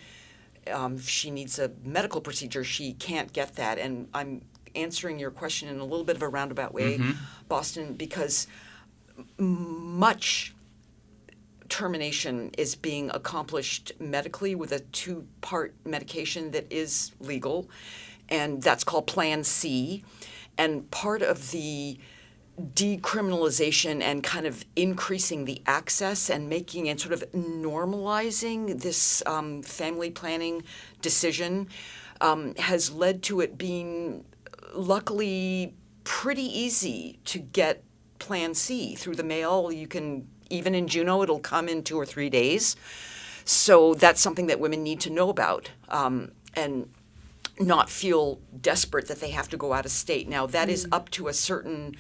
if she needs a medical procedure, she can't get that. And I'm answering your question in a little bit of a roundabout way, Boston, because much termination is being accomplished medically with a 2-part medication that is legal, and that's called Plan C. And part of the decriminalization and kind of increasing the access and making and sort of normalizing this family planning decision has led to it being luckily pretty easy to get Plan C through the mail. You can, even in Juneau, it'll come in 2 or 3 days. So that's something that women need to know about and not feel desperate that they have to go out of state. Now, that is up to a certain,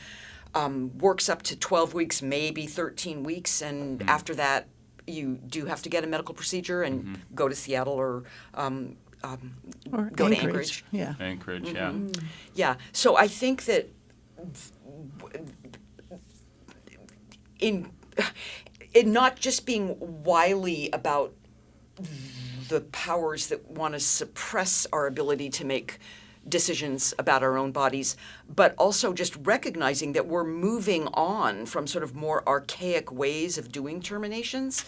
works up to 12 weeks, maybe 13 weeks. And after that, you do have to get a medical procedure and go to Seattle or go to Anchorage. Yeah. Anchorage, yeah. Yeah. So I think that in not just being wily about the powers that want to suppress our ability to make decisions about our own bodies, but also just recognizing that we're moving on from sort of more archaic ways of doing terminations.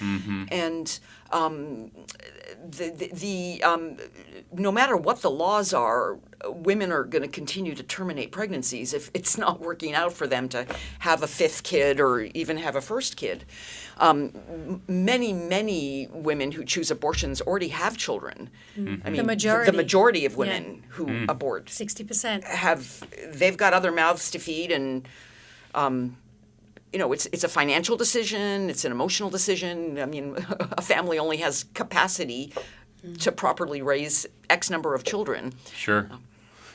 And no matter what the laws are, women are going to continue to terminate pregnancies if it's not working out for them to have a 5th kid or even have a 1st kid. Many women who choose abortions already have children. I mean, The majority of women who abort 60% they've got other mouths to feed, and it's a financial decision, it's an emotional decision. I mean, a family only has capacity to properly raise X number of children. Sure.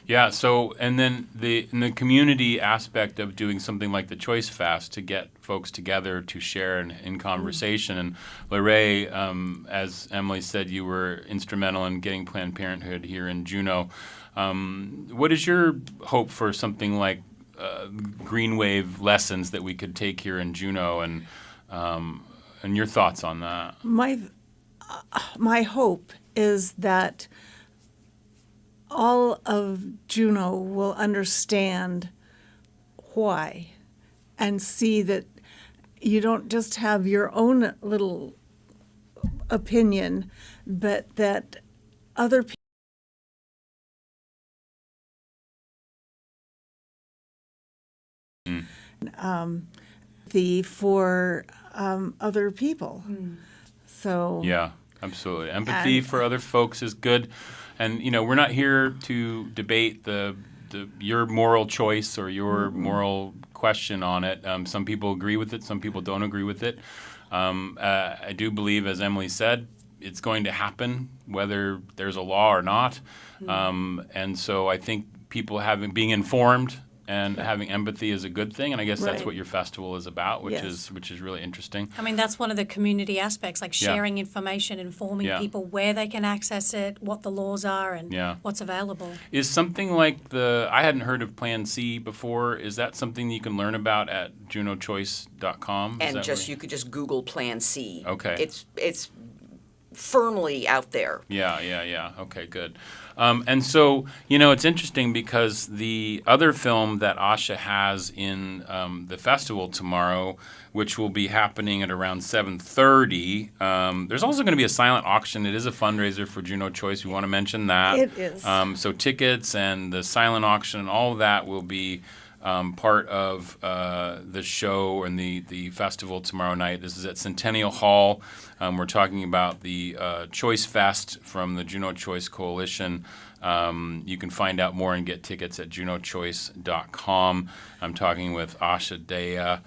Yeah, so, and then in the community aspect of doing something like the ChoiceFest to get folks together to share in conversation. And Lorraine, as Emily said, you were instrumental in getting Planned Parenthood here in Juneau. What is your hope for something like Green Wave lessons that we could take here in Juneau, and your thoughts on that? My hope is that all of Juneau will understand why and see that, you don't just have your own little opinion, but that other people for other people. So yeah, absolutely. Empathy for other folks is good. And, you know, we're not here to debate your moral choice or your moral question on it. Some people agree with it. Some people don't agree with it. I do believe, as Emily said, it's going to happen whether there's a law or not. And so I think people being informed and having empathy is a good thing, and I guess that's what your festival is about, which is really interesting. I mean, that's one of the community aspects, like sharing information, informing people where they can access it, what the laws are, and what's available. Is something like I hadn't heard of Plan C before. Is that something that you can learn about at JuneauChoice.com? And you could just Google Plan C. Okay. It's firmly out there. Yeah. Okay, good. And so, you know, it's interesting because the other film that Asha has in the festival tomorrow, which will be happening at around 7:30, there's also going to be a silent auction. It is a fundraiser for Juneau Choice. We want to mention that. It is. So tickets and the silent auction and all of that will be part of the show and the festival tomorrow night. This is at Centennial Hall. We're talking about the ChoiceFest from the Juneau Choice Coalition. You can find out more and get tickets at JuneauChoice.com. I'm talking with Asha Dahya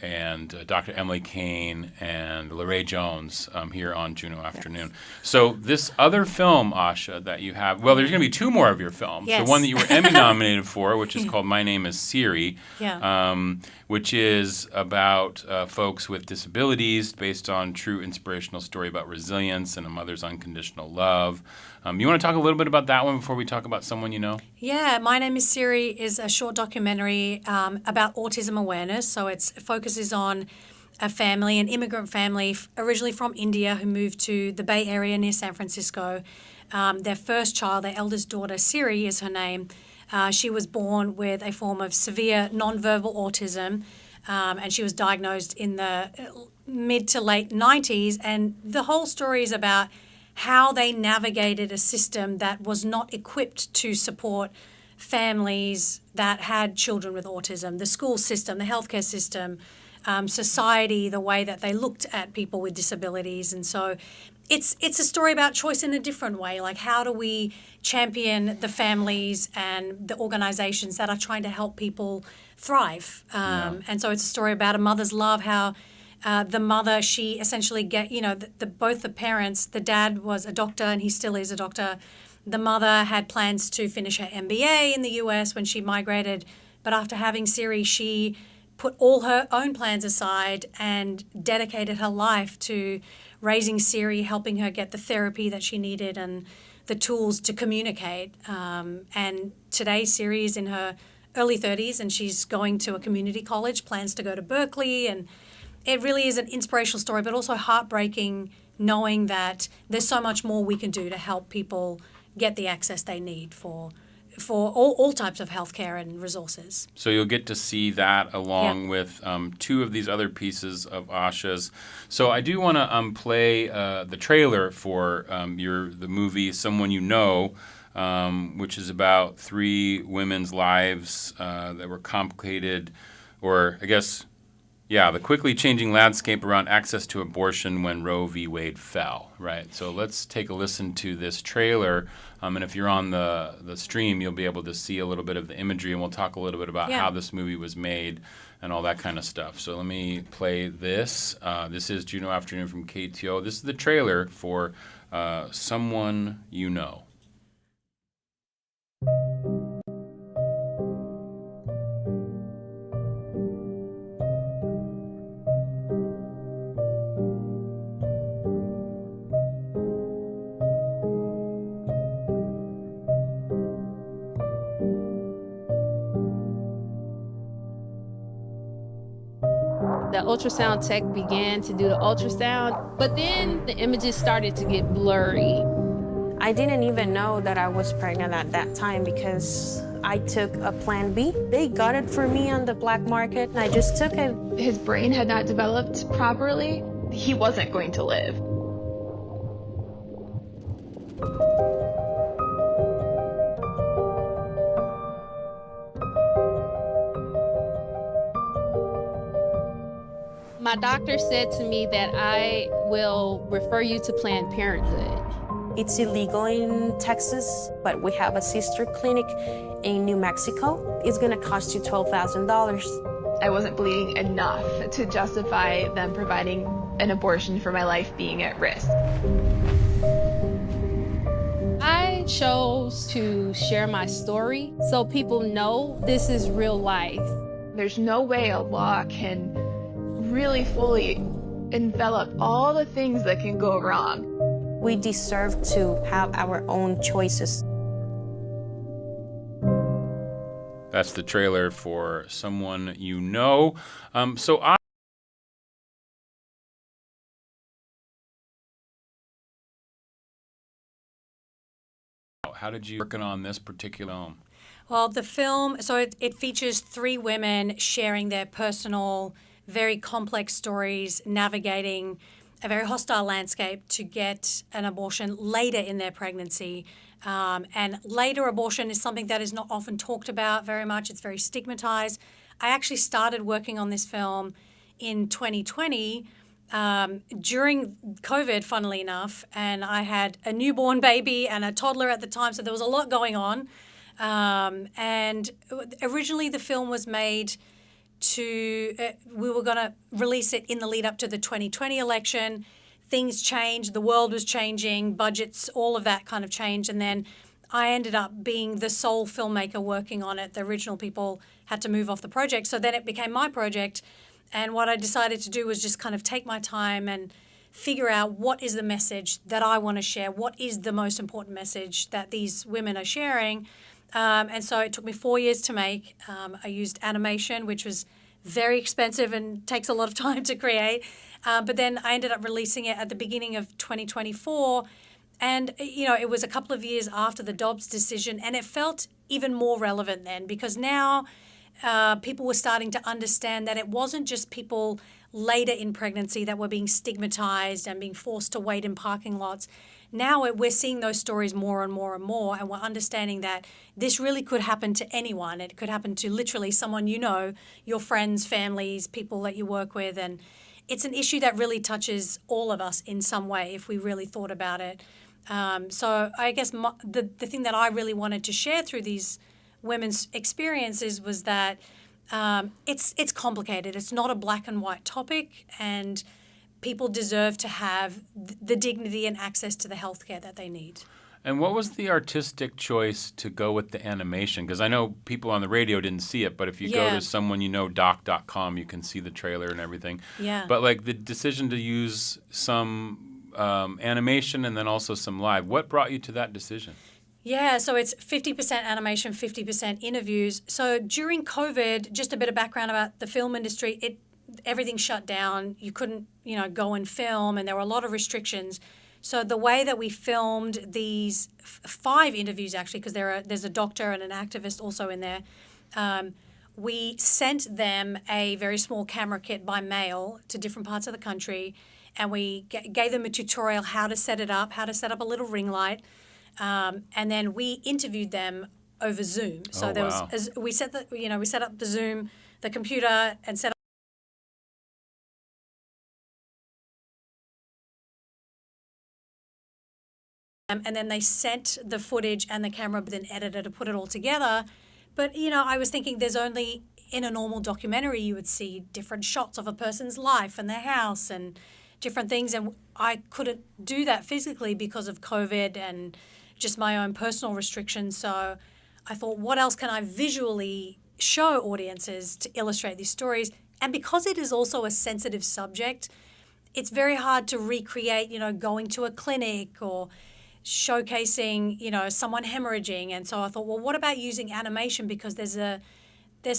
and Dr. Emily Kane and Lorraine Jones here on Juneau Afternoon. So this other film, Asha, that you have, well, there's going to be two more of your films. Yes. The one that you were Emmy nominated for, which is called My Name is Siri, Yeah. which is about folks with disabilities based on true inspirational story about resilience and a mother's unconditional love. You want to talk a little bit about that one before we talk about someone you know? Yeah, My Name is Siri is a short documentary about autism awareness. So it focuses on a family, an immigrant family originally from India who moved to the Bay Area near San Francisco. Their first child, their eldest daughter, Siri is her name. She was born with a form of severe nonverbal autism, and she was diagnosed in the mid to late 90s. And the whole story is about how they navigated a system that was not equipped to support families that had children with autism, the school system, the healthcare system, society, the way that they looked at people with disabilities. And so it's a story about choice in a different way. Like, how do we champion the families and the organizations that are trying to help people thrive? And so it's a story about a mother's love, how the mother, she essentially both the parents, the dad was a doctor and he still is a doctor. The mother had plans to finish her MBA in the US when she migrated, but after having Siri, she put all her own plans aside and dedicated her life to raising Siri, helping her get the therapy that she needed and the tools to communicate. And today, Siri is in her early 30s and she's going to a community college, plans to go to Berkeley, and it really is an inspirational story, but also heartbreaking, knowing that there's so much more we can do to help people get the access they need for all types of healthcare and resources. So you'll get to see that along with two of these other pieces of Asha's. So I do want to play the trailer for the movie Someone You Know, which is about three women's lives that were complicated, or I guess, the quickly changing landscape around access to abortion when Roe v. Wade fell, right? So let's take a listen to this trailer. And if you're on the stream, you'll be able to see a little bit of the imagery, and we'll talk a little bit about how this movie was made and all that kind of stuff. So let me play this. This is Juneau Afternoon from KTO. This is the trailer for Someone You Know. The ultrasound tech began to do the ultrasound, but then the images started to get blurry. I didn't even know that I was pregnant at that time because I took a plan B. They got it for me on the black market, and I just took it. His brain had not developed properly. He wasn't going to live. My doctor said to me that I will refer you to Planned Parenthood. It's illegal in Texas, but we have a sister clinic in New Mexico. It's gonna cost you $12,000. I wasn't bleeding enough to justify them providing an abortion for my life being at risk. I chose to share my story so people know this is real life. There's no way a law can really fully envelop all the things that can go wrong. We deserve to have our own choices. That's the trailer for Someone You Know. How did you working on this particular film? Well, the film, so it features 3 women sharing their personal, very complex stories, navigating a very hostile landscape to get an abortion later in their pregnancy. And later abortion is something that is not often talked about very much. It's very stigmatized. I actually started working on this film in 2020 during COVID, funnily enough, and I had a newborn baby and a toddler at the time, so there was a lot going on. And originally the film was made we were going to release it in the lead up to the 2020 election. Things changed, the world was changing, budgets, all of that kind of changed, and then I ended up being the sole filmmaker working on it. The original people had to move off the project, so then it became my project. And what I decided to do was just kind of take my time and figure out what is the message that I want to share, what is the most important message that these women are sharing. And so it took me 4 years to make. I used animation, which was very expensive and takes a lot of time to create. But then I ended up releasing it at the beginning of 2024. And, it was a couple of years after the Dobbs decision, and it felt even more relevant then because now people were starting to understand that it wasn't just people later in pregnancy that were being stigmatized and being forced to wait in parking lots. Now we're seeing those stories more and more and more, and we're understanding that this really could happen to anyone. It could happen to literally someone you know, your friends, families, people that you work with, and it's an issue that really touches all of us in some way if we really thought about it. So I guess the thing that I really wanted to share through these women's experiences was that it's complicated. It's not a black and white topic, and people deserve to have the dignity and access to the healthcare that they need. And what was the artistic choice to go with the animation? Because I know people on the radio didn't see it, but if you go to someoneyouKnow.com, you can see the trailer and everything. Yeah. But like the decision to use some animation and then also some live, what brought you to that decision? Yeah, so it's 50% animation, 50% interviews. So during COVID, just a bit of background about the film industry, everything shut down. You couldn't, go and film, and there were a lot of restrictions. So the way that we filmed these 5 interviews, actually, because there's a doctor and an activist also in there, we sent them a very small camera kit by mail to different parts of the country, and we gave them a tutorial how to set it up, how to set up a little ring light, and then we interviewed them over Zoom. So we set up the Zoom, the computer, and set up. And then they sent the footage and the camera, but then edited to put it all together. But, I was thinking there's only, in a normal documentary, you would see different shots of a person's life and their house and different things. And I couldn't do that physically because of COVID and just my own personal restrictions. So I thought, what else can I visually show audiences to illustrate these stories? And because it is also a sensitive subject, it's very hard to recreate, going to a clinic or showcasing, someone hemorrhaging. And so I thought, well, what about using animation? Because there's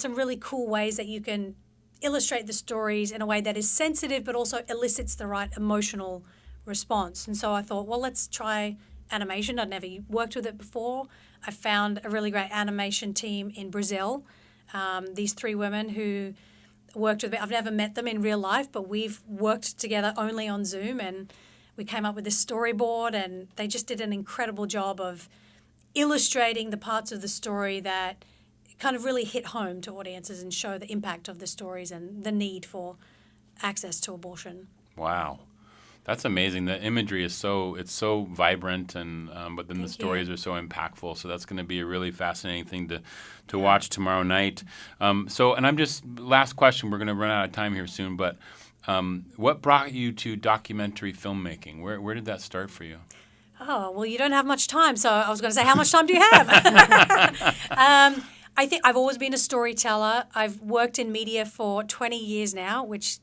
some really cool ways that you can illustrate the stories in a way that is sensitive but also elicits the right emotional response. And so I thought, well, let's try animation. I'd never worked with it before. I found a really great animation team in Brazil. These 3 women who worked with me. I've never met them in real life, but we've worked together only on Zoom, and we came up with this storyboard, and they just did an incredible job of illustrating the parts of the story that kind of really hit home to audiences and show the impact of the stories and the need for access to abortion. Wow. That's amazing. The imagery is so vibrant, and but then the stories are so impactful. So that's going to be a really fascinating thing to watch tomorrow night. Last question. We're going to run out of time here soon. But what brought you to documentary filmmaking? Where did that start for you? Oh, well, you don't have much time. So I was going to say, how much time do you have? I think I've always been a storyteller. I've worked in media for 20 years now, which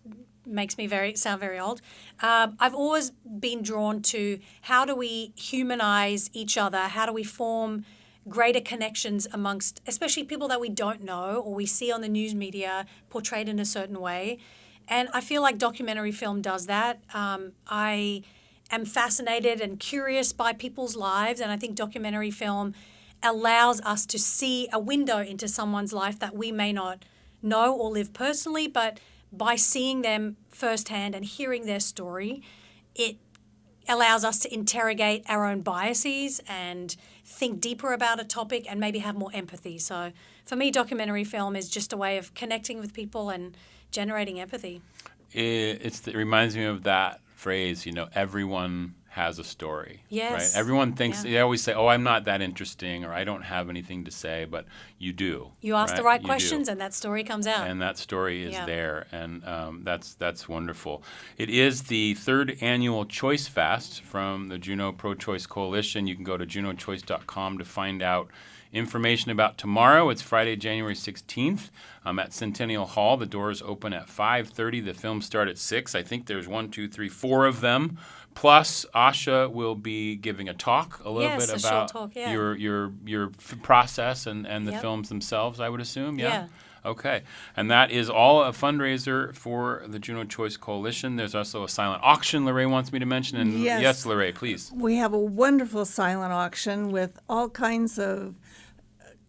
makes me sound very old. I've always been drawn to how do we humanize each other? How do we form greater connections amongst, especially people that we don't know or we see on the news media portrayed in a certain way? And I feel like documentary film does that. I am fascinated and curious by people's lives, and I think documentary film allows us to see a window into someone's life that we may not know or live personally, but by seeing them firsthand and hearing their story, it allows us to interrogate our own biases and think deeper about a topic and maybe have more empathy. So for me, documentary film is just a way of connecting with people and generating empathy. It reminds me of that phrase, everyone has a story. Yes. Right? Everyone thinks, they always say, I'm not that interesting, or I don't have anything to say, but you do. You ask the right questions and that story comes out. And that story is there, and that's wonderful. It is the 3rd Annual ChoiceFest from the Juneau Pro-Choice Coalition. You can go to juneauchoice.com to find out information about tomorrow. It's Friday, January 16th at Centennial Hall. The doors open at 5:30. The films start at 6. I think there's 4 of them. Plus, Asha will be giving a talk a little bit about your process and the films themselves, I would assume. Yeah. Okay. And that is all a fundraiser for the Juneau Choice Coalition. There's also a silent auction Lorraine wants me to mention. And yes, Lorraine, please. We have a wonderful silent auction with all kinds of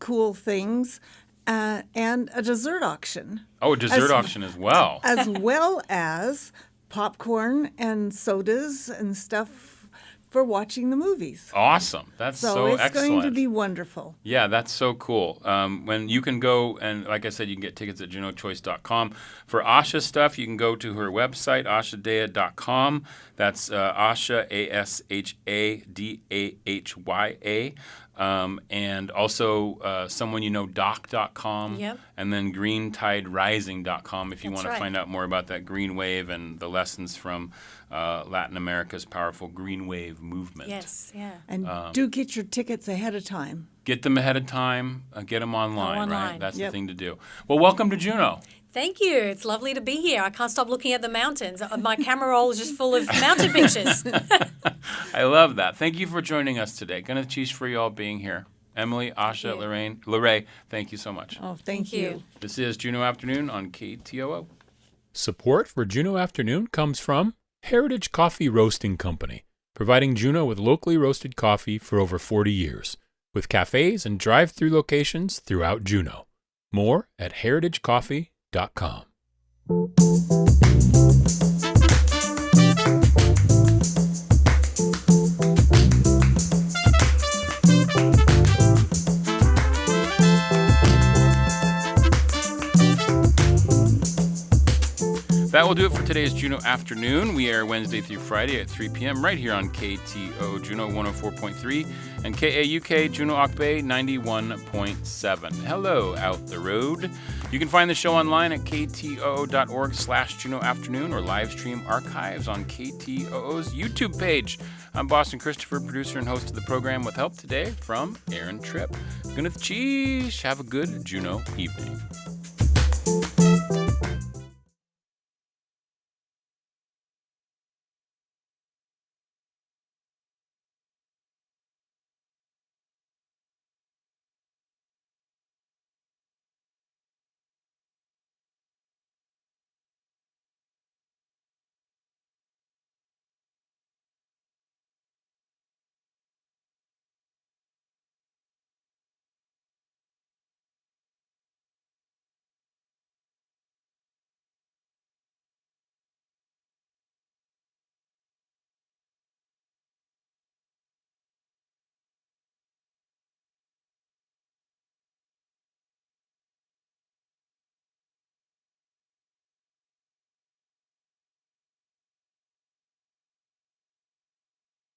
cool things and a dessert auction. Oh, a dessert auction as well. As well as popcorn and sodas and stuff for watching the movies. Awesome. That's so excellent. So it's going to be wonderful. Yeah, that's so cool. When you can go, and like I said, you can get tickets at juneauchoice.com. For Asha stuff, you can go to her website, ashadahya.com. That's Asha, ASHADAHYA. And also someoneyouKnowDoc.com, and then GreenTideRising.com if you want to find out more about that green wave and the lessons from Latin America's powerful green wave movement. Yes, yeah. And do get your tickets ahead of time. Get them ahead of time. Get them online, right? That's the thing to do. Well, welcome to Juneau. Thank you. It's lovely to be here. I can't stop looking at the mountains. My camera roll is just full of mountain pictures. I love that. Thank you for joining us today. Gonna cheese for you all being here. Emily, Asha, Lorraine, thank you so much. Oh, thank you. This is Juneau Afternoon on KTOO. Support for Juneau Afternoon comes from Heritage Coffee Roasting Company, providing Juneau with locally roasted coffee for over 40 years, with cafes and drive-through locations throughout Juneau. More at heritagecoffee.com. That will do it for today's Juneau Afternoon. We air Wednesday through Friday at 3 p.m. right here on KTO Juneau 104.3 and KAUK Juneau Ock Bay 91.7. Hello, out the road. You can find the show online at ktoo.org/Juneau Afternoon or live stream archives on KTOO's YouTube page. I'm Boston Christopher, producer and host of the program, with help today from Aaron Tripp. Gwyneth Cheese. Have a good Juneau evening.